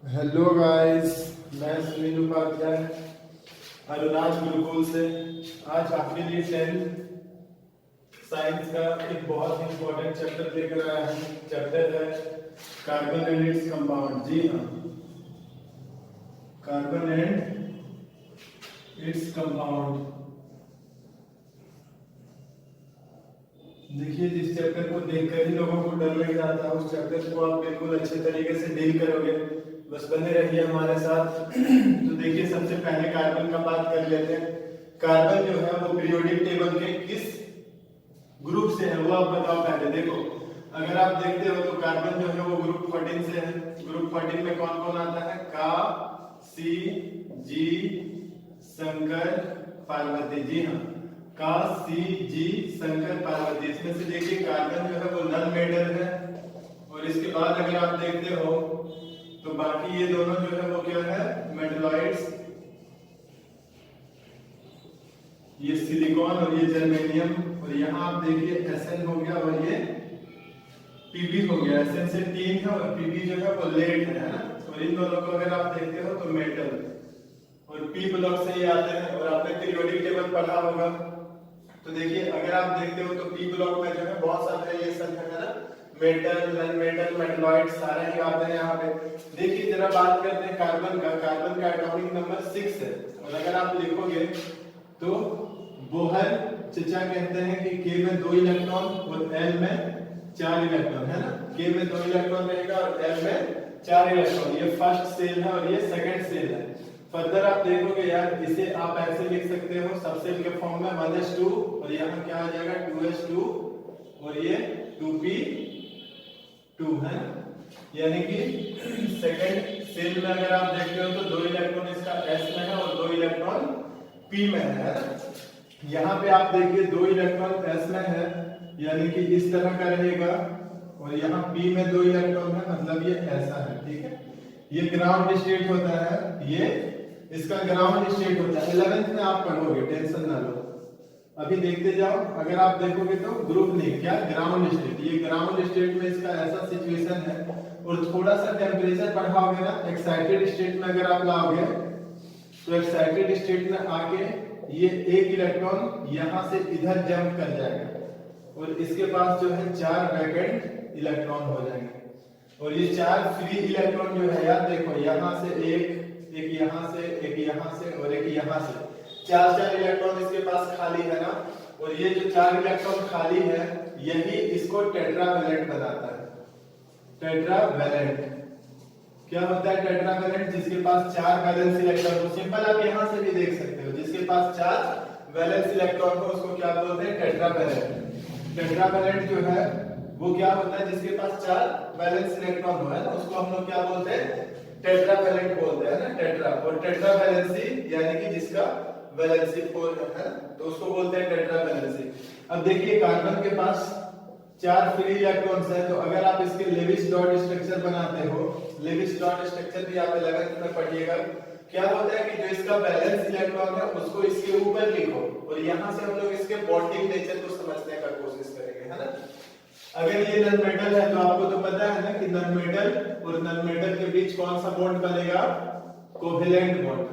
Hello guys, मैं सुनील उपाध्याय अरुणाच गुरुकुल से। आज आपके लिए 10th साइंस का एक बहुत ही इंपॉर्टेंट चैप्टर लेकर आया हूँ। चैप्टर है कार्बन एंड इट्स कंपाउंड। जी हाँ, कार्बन एंड इट्स कंपाउंड। देखिए, जिस चैप्टर को देखकर ही लोगों को डर लग जाता है, उस चैप्टर को आप बिल्कुल अच्छे तरीके से डील करोगे। बस बने रहिए हमारे साथ। तो देखिए, सबसे पहले कार्बन का बात कर लेते हैं। कार्बन जो है वो पीरियोडिक टेबल के किस ग्रुप से है वो आप बताओ। पहले देखो, अगर आप देखते हो तो कार्बन जो है वो ग्रुप 14 से है। ग्रुप 14 में कौन कौन आता है? का, सी, जी, शंकर, पार्वती। जी हाँ, का, सी, जी, शंकर, पार्वती। इसमें से देखिए कार्बन जो है वो नन मेटल है। और इसके बाद अगर आप देखते हो तो बाकी ये दोनों जो है वो क्या है? मेटलॉइड्स। ये सिलिकॉन और ये जर्मेनियम। और यहाँ आप देखिए Sn हो गया और ये Pb हो गया। Sn से 3 है और Pb जो है वो लेड है ना। और इन दोनों को अगर आप देखते हो तो मेटल और P ब्लॉक से ही आते हैं। और आपने पीरियोडिक टेबल पढ़ा होगा। तो देखिए, अगर आप देखते हो तो P ब्लॉक में जो है बहुत सारे रिएक्शन है ना, मेटल, नॉन मेटल, मेटलॉइड सारे ही आते हैं यहाँ पे। देखिए, जरा बात करते हैं कार्बन का। कार्बन का एटॉमिक नंबर 6 है। और अगर आप लिखोगे तो बोहर चचा कहते हैं कि K में 2 इलेक्ट्रॉन और L में 4 इलेक्ट्रॉन है ना। K में 2 इलेक्ट्रॉन रहेगा और L में 4 इलेक्ट्रॉन। ये फर्स्ट सेल है और ये सेकंड सेल है। फर्दर आप देखोगे यार, इसे आप ऐसे लिख सकते हो सब सेल के फॉर्म में 1s2 और यहाँ क्या आ जाएगा 2s2 और ये 2p2 है। यानी कि सेकंड सेल में अगर आप देखते हो तो 2 इलेक्ट्रॉन इसका S में है और 2 इलेक्ट्रॉन P में है ना। यहाँ पे आप देखिए 2 इलेक्ट्रॉन S में है, यानी कि इस तरह का रहेगा। और यहाँ P में 2 इलेक्ट्रॉन है, मतलब ये ऐसा है। ठीक है, ये ग्राउंड स्टेट होता है, ये इसका ग्राउंड स्टेट होता है। 11th में आप पढ़ोगे, टेंशन ना लो, अभी देखते जाओ। अगर आप देखोगे तो ग्रुप नहीं, क्या ग्राउंड स्टेट। ये ग्राउंड स्टेट में इसका ऐसा सिचुएशन है। और थोड़ा सा टेम्परेचर बढ़ाओगे ना, एक्साइटेड स्टेट में अगर आप लाओगे तो एक्साइटेड स्टेट में आके ये एक इलेक्ट्रॉन यहां से इधर जंप कर जाएगा और इसके पास जो है 4 वैकेंट इलेक्ट्रॉन हो जाएंगे। और ये 4 फ्री इलेक्ट्रॉन जो है यार, देखो यहाँ से एक यहाँ से, एक यहाँ से और एक यहाँ से, 4 इलेक्ट्रॉन इसके पास खाली है ना। और ये जो 4 इलेक्ट्रॉन खाली है, यही इसको टेट्रावैलेंट बनाता है। टेट्रावैलेंट क्या होता है? टेट्रावैलेंट जिसके पास 4 वैलेंस इलेक्ट्रॉन हो। सिंपल आप यहां से भी देख सकते हो, जिसके पास 4 वैलेंस इलेक्ट्रॉन हो उसको क्या बोलते हैं? टेट्रावैलेंट। टेट्रावैलेंट जो है वो क्या होता है? जिसके पास 4 वैलेंस इलेक्ट्रॉन हो है ना, उसको हम लोग क्या बोलते हैं? टेट्रावैलेंट बोलते हैं ना, टेट्रा। और टेट्रावैलेंसी यानी कि जिसका वैलेंसी 4 है तो उसको बोलते हैं टेट्रावैलेंसी। अब देखिए, कार्बन के पास 4 फ्री इलेक्ट्रॉन्स है। तो अगर आप इसके लेविस डॉट स्ट्रक्चर बनाते हो, लेविस डॉट स्ट्रक्चर भी आप 11th में पढ़िएगा। क्या होता है कि जो इसका बैलेंस इलेक्ट्रॉन है उसको इसके ऊपर लिखो और यहां से हम लोग इसके बॉन्डिंग नेचर को समझने का कोशिश करेंगे, है ना। अगर ये नॉन मेटल है तो आपको तो पता है ना कि नॉन मेटल और नॉन मेटल के बीच कौन सा बॉन्ड बनेगा? Covalent bond.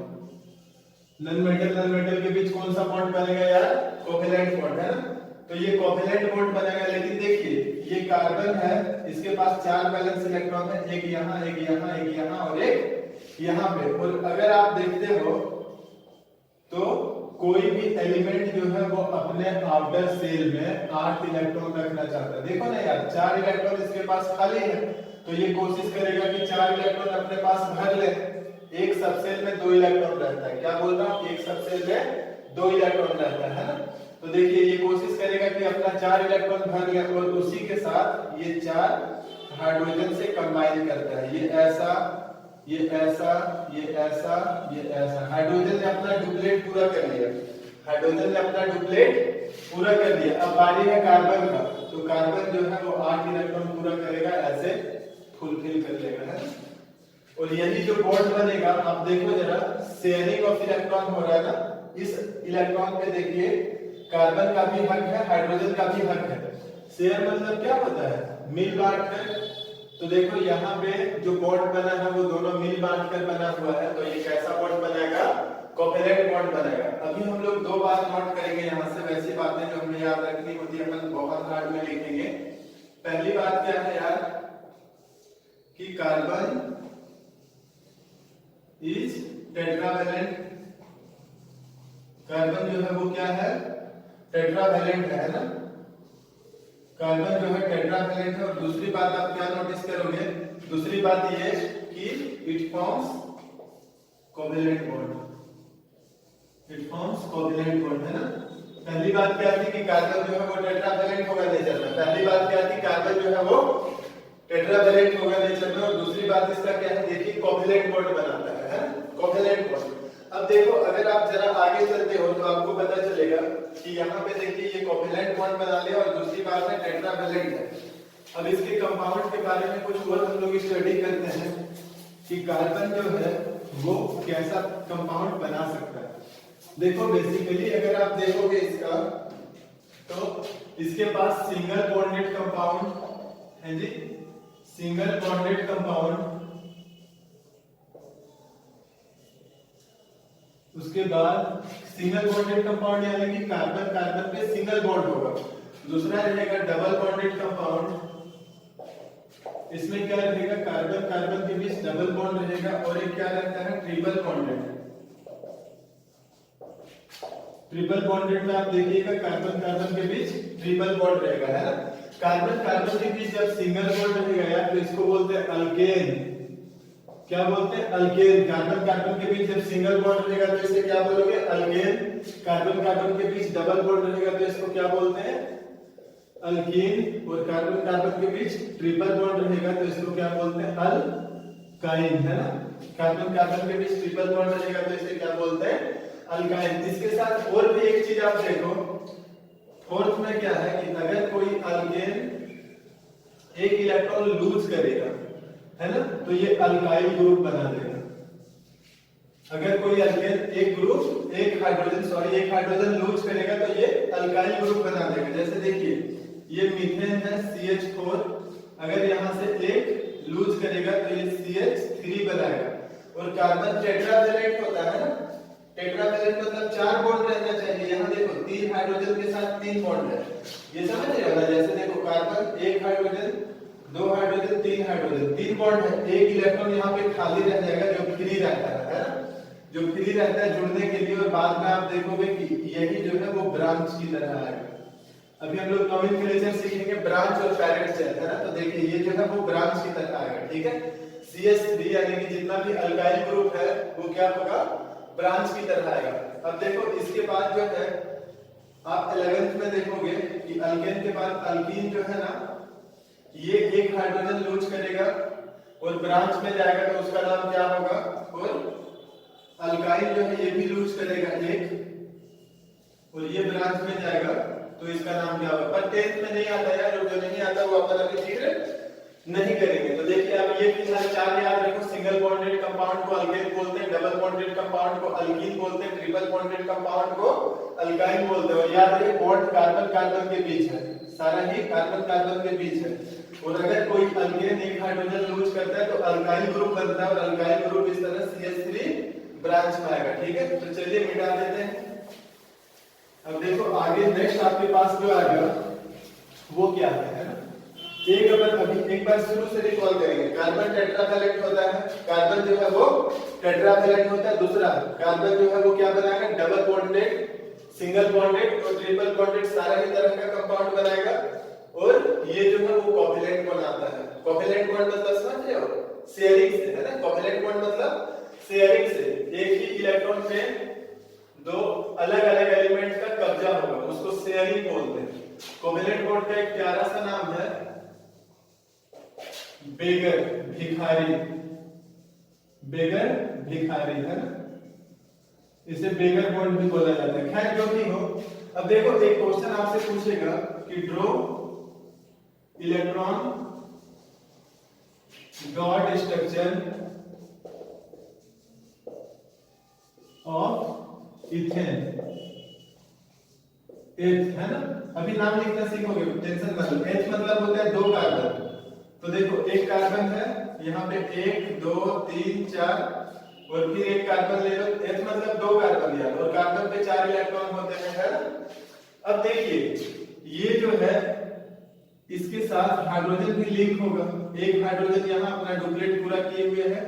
नॉन मेटल के बीच कौन सा बॉन्ड बनेगा यार? कोवेलेंट बॉन्ड, है ना। तो ये कोवेलेंट बॉन्ड बनेगा। लेकिन देखिए, ये कार्बन है, इसके पास 4 वैलेंस इलेक्ट्रॉन है, एक यहाँ, एक यहाँ, एक यहाँ और एक यहाँ पे। और अगर आप देखते हो तो कोई भी एलिमेंट जो है वो अपने आउटर सेल में 8 इलेक्ट्रॉन रखना चाहता है। देखो ना यार, 4 इलेक्ट्रॉन इसके पास खाली है तो ये कोशिश करेगा कि 4 इलेक्ट्रॉन अपने पास भर ले। एक सबसेल में 2 इलेक्ट्रॉन रहता है। क्या बोल रहा हूँ? एक सबसेल में 2 इलेक्ट्रॉन रहता है ना। तो देखिए, ये कोशिश करेगा कि अपना 4 इलेक्ट्रॉन भर ले और उसी के साथ ये 4 हाइड्रोजन से कंबाइन करता है। ये ऐसा, ये ऐसा, ये ऐसा, ये ऐसा। हाइड्रोजन ने अपना डुप्लेट पूरा कर लिया। हाइड्रोजन ने अपना डुप्लेट पूरा कर लिया। अब बारी है कार्बन का। तो कार्बन जो है वो 8 इलेक्ट्रॉन पूरा करेगा, ऐसे फुलफिल कर लेगा, है। और यही जो बॉन्ड बनेगा, आप देखो जरा, शेयरिंग ऑफ इलेक्ट्रॉन हो रहा है ना। इस इलेक्ट्रॉन पे देखिए, कार्बन का भी हक है, हाइड्रोजन का भी हक है। शेयर मतलब क्या होता है? मिल बांट कर तो देखो यहाँ पे जो बॉन्ड बना है वो दोनों मिल बांट कर बना हुआ है, तो ये कैसा बॉन्ड बनेगा, कोवेलेंट बॉन्ड बनेगा। अभी हम लोग दो बात नोट करेंगे यहाँ से, वैसी बातें जो हमें याद रखनी होती है अपन बहुत हार्ड में लिखेंगे। पहली बात क्या है यार कि कार्बन इज टेट्रावेलेंट, कार्बन जो है वो क्या है, टेट्रावेलेंट है ना, कार्बन जो है टेट्रावेलेंट है। और दूसरी बात आप क्या नोटिस करोगे, दूसरी बात ये कि it forms covalent bond, it forms covalent bond है ना। पहली बात क्या थी कि कार्बन जो है वो टेट्रावेलेंट होगा नेचर में, पहली बात क्या थी कार्बन जो है वो टेट्रावेलेंट होगा नेचर में, और दूसरी बात इसका क्या है देखिए कोवेलेंट बॉन्ड बनाता है कोवेलेंट बॉन्ड। अब देखो अगर आप जरा आगे चलते हो तो आपको पता चलेगा कि यहाँ पे देखिए ये कोवेलेंट बॉन्ड बना लिया और दूसरी बात है टेट्रावेलेंट है। अब इसके कंपाउंड के बारे में कुछ और हम लोग स्टडी करते हैं कि कार्बन जो है वो कैसा कंपाउंड बना सकता है। देखो बेसिकली अगर आप देखोगे इसका तो इसके पास सिंगल बॉन्डेड कंपाउंड है जी, सिंगल बॉन्डेड कंपाउंड, उसके बाद सिंगल बॉन्डेड कंपाउंड यानी कि कार्बन कार्बन पे सिंगल बॉन्ड होगा। दूसरा रहेगा डबल बॉन्डेड कंपाउंड, इसमें क्या रहेगा कार्बन कार्बन के बीच डबल बॉन्ड रहेगा, और एक क्या रहता है ट्रिपल बॉन्डेड। ट्रिपल बॉन्डेड में आप देखिएगा कार्बन कार्बन के बीच ट्रिपल बॉन्ड रहेगा है ना। कार्बन कार्बन के बीच जब सिंगल बॉन्ड रहेगा यार तो इसको बोलते हैं अल्केन, क्या बोलते हैं अल्केन। कार्बन कार्बन के बीच जब सिंगल बॉन्ड रहेगा तो इसे क्या बोलोगे अल्केन, कार्बन कार्बन के बीच डबल बॉन्ड रहेगा तो इसको क्या बोलते हैं अल्कीन, और कार्बन कार्बन के बीच ट्रिपल बॉन्ड रहेगा तो इसको क्या बोलते हैं अल्काइन है ना। कार्बन कार्बन के बीच ट्रिपल बॉन्ड रहेगा तो इसे क्या बोलते हैं अल्काइन। इसके साथ और भी एक चीज आप देखो, फोर्थ में क्या है कि अगर कोई अल्केन एक इलेक्ट्रॉन लूज करेगा है ना तो ये अल्काइल ग्रुप बना देगा। अगर कोई अल्केन एक हाइड्रोजन लूज करेगा तो ये अल्काइल ग्रुप बना देगा। जैसे देखिए ये मीथेन है CH4, अगर यहां से एक लूज करेगा तो ये CH3 बनाएगा। और कार्बन टेट्रावेलेंट होता है ना, टेट्रावेलेंट मतलब 4 बॉन्ड रहना चाहिए। यहाँ देखो 3 हाइड्रोजन के साथ 3 बॉन्ड है, ये समझ रहे हो ना। जैसे देखो carbon 1 hydrogen 2 hydrogen 3 hydrogen 3 bond है, एक इलेक्ट्रॉन यहाँ पे खाली रह जाएगा जो फ्री रहता है ना, जो फ्री रहता है जुड़ने के लिए। और बाद में आप देखोगे कि यही जो है वो ब्रांच की तरह आएगा। अभी हम लोग नोमेनक्लेचर सीखेंगे ब्रांच और पैरेंट सेल है ना, तो देखिए ये जो है वो ब्रांच की तरह आएगा ठीक है। CH3 यानी कि जितना भी अल्काइल ग्रुप है वो क्या होगा ब्रांच की तरह आएगा। अब देखो इसके बाद जो है आप 11th में देखोगे कि अल्केन के बाद अल्कीन जो है ना ये एक हाइड्रोजन लूज करेगा और ब्रांच में जाएगा तो उसका नाम क्या होगा, और अल्काइल जो है ये भी लूज करेगा एक और ये ब्रांच में जाएगा तो इसका नाम क्या होगा। पर 10th में नहीं आता यार, जो नहीं आता वो अपन अभी ठीक नहीं करेंगे। तो देखिए अब ये फिलहाल 4 याद रखो, सिंगल बॉन्डेड कंपाउंड को अल्केन बोलते हैं, डबल बॉन्डेड कंपाउंड को अल्कीन बोलते हैं, ट्रिपल बॉन्डेड कंपाउंड को अल्काइन बोलते हैं। और याद रखिए बॉन्ड कार्बन कार्बन के बीच है, सारा ही कार्बन कार्बन के बीच है। और अगर कोई अल्केन एक हाइड्रोजन लूज करता है तो अल्काइल ग्रुप बनता है, और अल्काइल ग्रुप इस तरह CH3 ब्रांच में आएगा ठीक है। तो चलिए मिटा देते हैं। अब देखो आगे नेक्स्ट आपके पास जो आएगा वो क्या है ना, एक अपन अभी एक बार शुरू से रिकॉल करेंगे। कार्बन टेट्रावेलेंट होता है, कार्बन जो है वो टेट्रावेलेंट होता है। दूसरा कार्बन जो है वो क्या बनाएगा डबल बॉन्डेड, सिंगल बॉन्डेड और ट्रिपल बॉन्डेड सारा ही तरह का कंपाउंड बनाएगा। और ये जो है वो कोवेलेंट बनाता है। कोवेलेंट बॉन्ड मतलब समझ रहे हो, शेयरिंग से है ना। कोवेलेंट बॉन्ड मतलब शेयरिंग से, एक ही इलेक्ट्रॉन पे दो अलग अलग एलिमेंट का कब्जा होगा, उसको शेयरिंग बोलते हैं। कोवेलेंट बॉन्ड का एक प्यारा सा नाम है बेगर, भिखारी, बेगर भिखारी है ना, इसे बेगर बॉन्ड भी बोला जाता है। खैर जो भी हो, अब देखो एक क्वेश्चन आपसे पूछेगा कि draw electron dot structure of ethane, एथ है ना। अभी नाम लिखना सीखोगे, टेंशन मत लो। एथ मतलब होता है 2 कार्बन, तो देखो एक कार्बन है, यहाँ पे 1 2 3 4 और फिर एक कार्बन ले लो, H मतलब 2 कार्बन लिया और कार्बन पे 4 इलेक्ट्रॉन होते हैं, है ना। अब देखिए ये जो है इसके साथ हाइड्रोजन भी लिंक होगा। एक हाइड्रोजन यहाँ अपना डुप्लेट पूरा किए हुए है,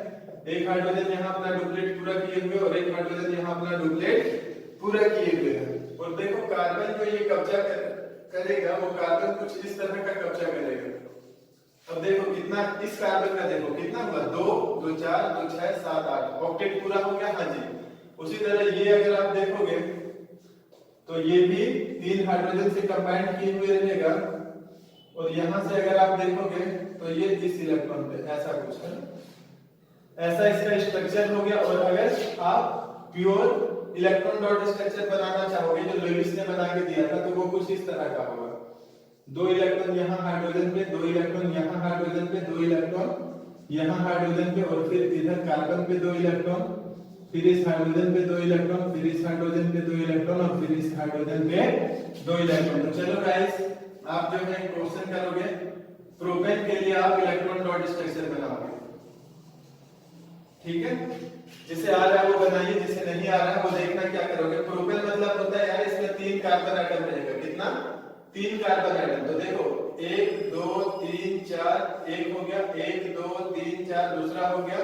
एक हाइड्रोजन यहाँ अपना डुप्लेट पूरा किए हुए और एक हाइड्रोजन यहाँ अपना डुप्लेट पूरा किए हुए है। और देखो कार्बन जो ये कब्जा करेगा वो कार्बन कुछ इस तरह का कब्जा करेगा। अब देखो कितना इस कार्बन का देखो कितना हुआ, 2 2 4 2 6 7 8 ऑक्टेट पूरा हो गया। हाँ जी, उसी तरह ये अगर आप देखोगे तो ये भी 3 हाइड्रोजन से कंबाइंड किए हुए रहेगा और यहां से अगर आप देखोगे तो ये इस इलेक्ट्रॉन पे ऐसा कुछ है, ऐसा इसका स्ट्रक्चर हो गया। और अगर आप प्योर इलेक्ट्रॉन डॉट स्ट्रक्चर बनाना चाहोगे जो लुईस ने बना के दिया था तो वो कुछ इस तरह का होगा। 2 इलेक्ट्रॉन यहाँ हाइड्रोजन पे, 2 इलेक्ट्रॉन यहाँ हाइड्रोजन पे, 2 इलेक्ट्रॉन यहाँ हाइड्रोजन पे और फिर इधर कार्बन पे 2 इलेक्ट्रॉन, फिर इस हाइड्रोजन पे 2 इलेक्ट्रॉन, फिर इस हाइड्रोजन पे 2 इलेक्ट्रॉन और फिर इस हाइड्रोजन पे 2 इलेक्ट्रॉन। तो चलो गाइस आप जो है क्वेश्चन करोगे प्रोपेन के लिए आप इलेक्ट्रॉन डॉट स्ट्रक्चर बनाओगे, ठीक है। जिसे आ रहा है वो बनाइए, जिसे नहीं आ रहा है वो देखना क्या करोगे। प्रोपेन मतलब होता है यार इसमें 3 कार्बन एटम रहेगा, कितना 3 कार्बन एटम। तो देखो 1 2 3 4 एक हो गया, 1 2 3 4 दूसरा हो गया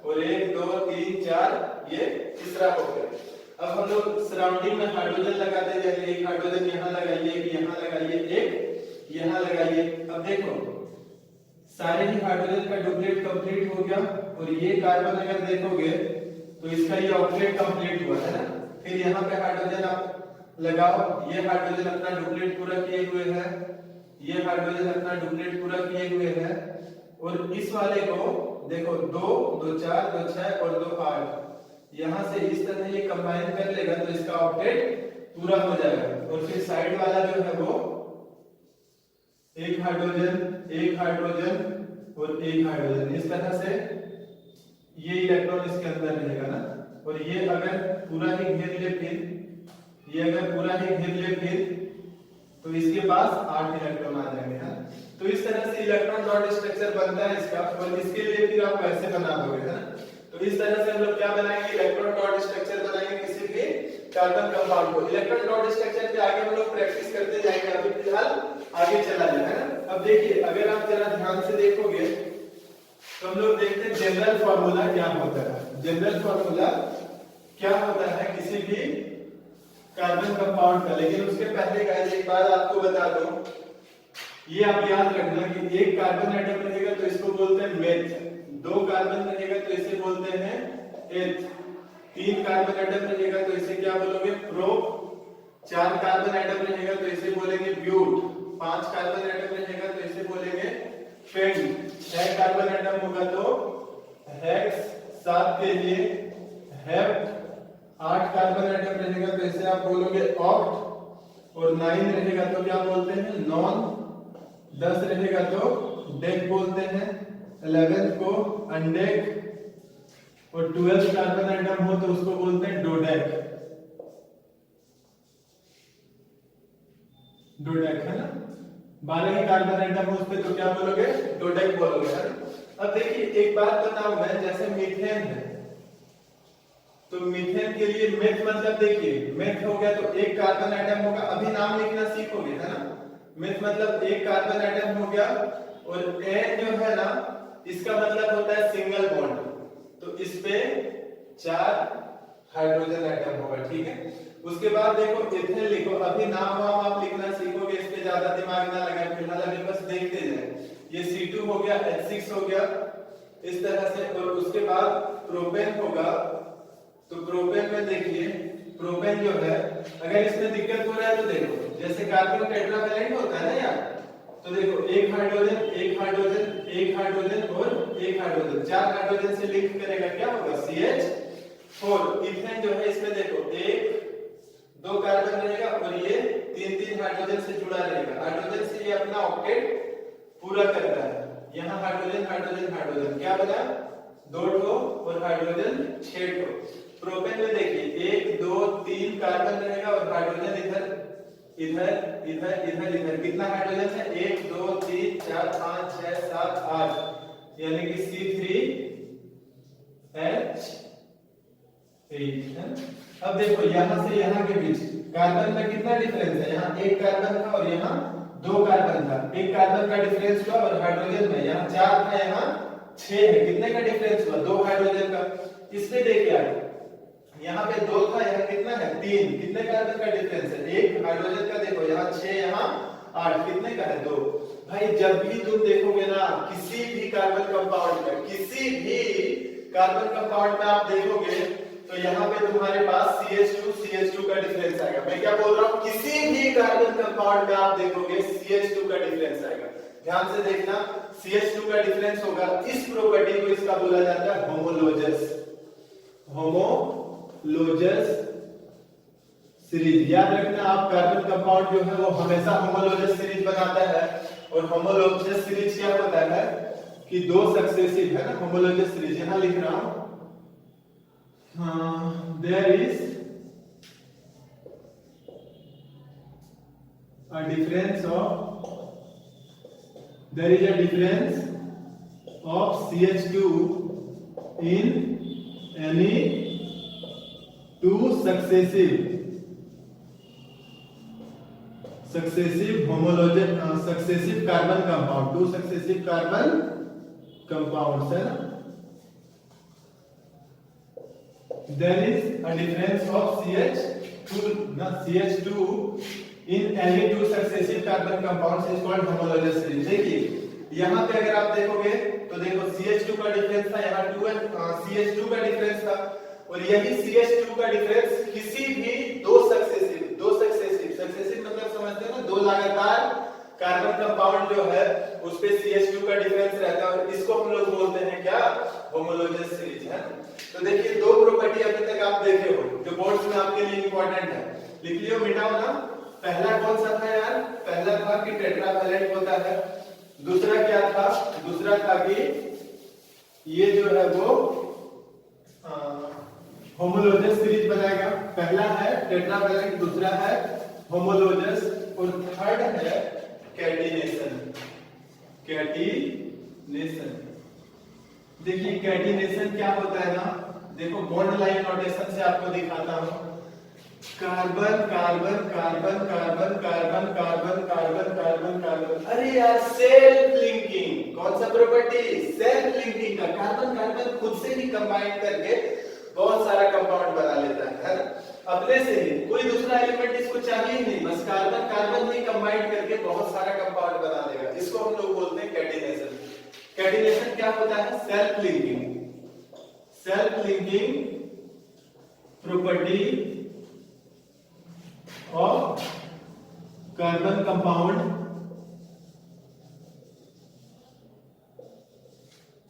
और 1 2 3 4 ये तीसरा हो गया। अब हम लोग सराउंडिंग में हाइड्रोजन लगाते जाएंगे, एक हाइड्रोजन यहाँ लगाइए, एक यहाँ लगाइए, एक यहाँ लगाइए। अब देखो सारे ही हाइड्रोजन का डुप्लेट कंप्लीट हो गया और ये कार्बन अगर देखोगे तो इसका ये ऑक्टेट कंप्लीट हुआ है ना। फिर यहाँ पे हाइड्रोजन आप लगाओ, ये हाइड्रोजन अपना डुप्लेट पूरा किए हुए है, ये हाइड्रोजन अपना डुप्लेट पूरा किए हुए है और इस वाले को देखो 2 2 4 2 6 और 2 8 यहाँ से इस तरह ये कंबाइन कर लेगा तो इसका ऑक्टेट पूरा हो जाएगा। और फिर साइड वाला जो है वो एक हाइड्रोजन और एक हाइड्रोजन, इस तरह से ये इलेक्ट्रॉन इसके अंदर रहेगा ना। और ये अगर पूरा ही घेर ले फिर, ये अगर पूरा ही घेर ले फिर तो इसके पास 8 इलेक्ट्रॉन आ जाएंगे, है। तो इस तरह से इलेक्ट्रॉन डॉट स्ट्रक्चर बनता है इसका। और इसके लिए फिर आप ऐसे बना दोगे, है ना। तो इस तरह से हम लोग क्या बनाएंगे, इलेक्ट्रॉन डॉट स्ट्रक्चर बनाएंगे किसी भी कार्बन कंपाउंड को। इलेक्ट्रॉन डॉट स्ट्रक्चर पे आगे हम लोग प्रैक्टिस करते जाएंगे, अभी फिलहाल आगे चला जाए, है ना। अब देखिए अगर आप जरा ध्यान से देखोगे तो हम लोग देखते हैं जनरल फार्मूला क्या होता है। जनरल फार्मूला क्या होता है किसी भी कार्बन कंपाउंड का। लेकिन उसके पहले गाइस एक बात आपको बता दूं, ये आप याद रखना कि एक कार्बन एटम रहेगा तो इसको बोलते हैं मेथ, 2 कार्बन रहेगा तो इसे बोलते हैं एथ, 3 कार्बन एटम रहेगा तो इसे क्या बोलोगे प्रोप, 4 कार्बन एटम रहेगा तो इसे बोलेंगे ब्यूट, 5 कार्बन एटम रहेगा तो इसे बोलेंगे पेंट, 6 कार्बन एटम होगा तो हेक्स, 7 के लिए हेप्ट, 8 कार्बन एटम रहेगा तो इसे आप बोलोगे ऑक्ट और 9 रहेगा तो क्या बोलते हैं नॉन, 10 रहेगा तो डेक बोलते हैं, 11 को अनडेक और 12 कार्बन एटम हो तो उसको बोलते हैं डोडेक, डोडेक, है ना। 12 कार्बन एटम हो उस पे तो क्या बोलोगे डोडेक बोलोगे, है ना। अब देखिए एक बात बताऊं मैं, जैसे मीथेन है तो मीथेन के लिए मेथ मतलब देखिए मेथ हो गया तो एक कार्बन एटम होगा, अभी नाम लिखना सीखोगे, है ना। मेथ मतलब एक कार्बन एटम हो गया और एन जो है ना इसका मतलब होता है सिंगल बॉन्ड, तो इस पे 4 हाइड्रोजन एटम होगा, ठीक है। उसके बाद देखो इथेन लिखो, अभी नाम वाम आप लिखना सीखोगे, इस पे ज्यादा दिमाग ना लगाएं, फिलहाल अभी बस देखते जाएं। ये C2 हो गया, H6 हो गया इस तरह से। और उसके बाद प्रोपेन होगा, तो प्रोपेन में देखिए प्रोपेन जो है अगर इसमें दिक्कत हो रहा है तो देखो जैसे कार्बन टेट्रावैलेंट होता है ना यार, तो देखो एक हाइड्रोजन एक हाइड्रोजन एक हाइड्रोजन और एक हाइड्रोजन, 4 हाइड्रोजन से लिंक करेगा क्या होगा CH4। इथेन जो है इसमें देखो 1 2 कार्बन रहेगा और ये 3 हाइड्रोजन से जुड़ा रहेगा, हाइड्रोजन से ये अपना ऑक्टेट पूरा करता है। यहाँ हाइड्रोजन हाइड्रोजन हाइड्रोजन क्या बना 2 ठो और हाइड्रोजन 6 ठो। प्रोपेन में देखिए 1 2 3 कार्बन रहेगा और हाइड्रोजन इधर इधर इधर इधर इधर कितना हाइड्रोजन है? 1 2 3 4 5 6 7 8, यानी कि C3H8 है। अब देखो यहां से यहां के बीच कार्बन में कितना डिफरेंस है? यहाँ एक कार्बन था और यहाँ 2 कार्बन था, एक कार्बन का डिफरेंस हुआ। और हाइड्रोजन में यहाँ 4 था, यहाँ 6 है, कितने का डिफरेंस हुआ? 2 हाइड्रोजन का। इसमें देखिए आप, यहाँ पे 2 था, यहाँ कितना है? 3, कितने कार्बन का डिफरेंस है? एक हाइड्रोजन का देखो, यहाँ 6 यहाँ 8, कितने का है? 2। भाई जब भी तुम देखोगे ना किसी भी कार्बन कंपाउंड में, किसी भी कार्बन कंपाउंड में आप देखोगे तो यहाँ पे तुम्हारे पास CH2 का डिफरेंस आएगा। मैं क्या बोल रहा हूँ? किसी भी कार्बन कंपाउंड में आप देखोगे CH2 का डिफरेंस आएगा। ध्यान से देखना, CH2 का डिफरेंस होगा। इस प्रॉपर्टी को इसका बोला जाता है होमोलोजस, होमोलोजस सीरीज। याद रखना आप, कार्बन कंपाउंड जो है वो हमेशा होमोलोजस सीरीज बनाता है। और होमोलोजस सीरीज क्या होता है कि 2 सक्सेसिव है ना, होमोलोजस सीरीज। यहां लिख रहा हूं, there is a difference of CH2 in any 2 successive homologic successive carbon compound, 2 successive carbon compounds है ना। There is a difference of CH2 in any 2 successive carbon compounds is called homologous series। देखिए यहाँ पे अगर आप देखोगे तो देखो CH2 का डिफरेंस था, यहाँ 2 CH2 का डिफरेंस था। और यही CH2 का डिफरेंस किसी भी 2 सक्सेसिव मतलब समझते हैं ना, 2 लगातार कार्बन कंपाउंड जो है उस पे CH2 का डिफरेंस रहता है। और इसको हम लोग बोलते हैं क्या? होमोलोजस सीरीज है। तो देखिए 2 प्रॉपर्टी अभी तक आप देखे हो जो बोर्ड्स में आपके लिए इंपॉर्टेंट है। लिख लियो, मिटाओ ना। पहला कौन सा था यार? पहला था कि टेट्रावैलेंट होता है। दूसरा क्या था? दूसरा था कि ये जो है वो होमोलोजस सीरीज बनाएगा। पहला है टेट्रावैलेंट, दूसरा है होमोलोजस, और थर्ड है कैटिनेशन। देखिए कैटिनेशन क्या होता है ना, देखो बॉन्ड लाइन नोटेशन से आपको दिखाता हूं। Carbon carbon carbon carbon carbon carbon carbon carbon carbon, अरे यार सेल्फ लिंकिंग। कौन सा प्रॉपर्टी? सेल्फ लिंकिंग का। कार्बन कार्बन खुद से ही कंबाइन करके बहुत सारा कंपाउंड बना लेता है ना, अपने से ही। कोई दूसरा एलिमेंट इसको चाहिए ही नहीं, बस कार्बन कार्बन ही कंबाइन करके बहुत सारा कंपाउंड बना देगा। इसको हम लोग बोलते हैं कैटिनेशन। कैटिनेशन क्या होता है? Self linking property of carbon compound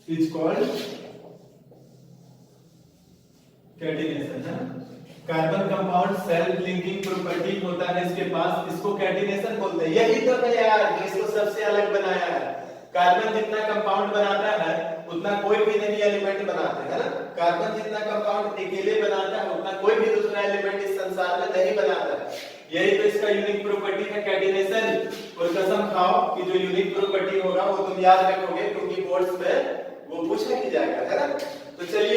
is called catenation है। Carbon compound self linking property होता है इसके पास, इसको कैटिनेशन बोलते हैं। यही तो है यार जो इसको सबसे अलग बनाया है। कार्बन जितना कंपाउंड बनाता है उतना कोई भी नहीं एलिमेंट बनाते है ना। कार्बन जितना कंपाउंड अकेले बनाता है उतना कोई भी दूसरा एलिमेंट इस संसार में नहीं बनाता है। यही तो इसका यूनिक प्रॉपर्टी है कैटिनेशन। और कसम खाओ कि जो यूनिक प्रॉपर्टी होगा वो तुम याद रखोगे, क्योंकि बोर्ड्स में वो पूछा ही जाएगा है ना। तो चलिए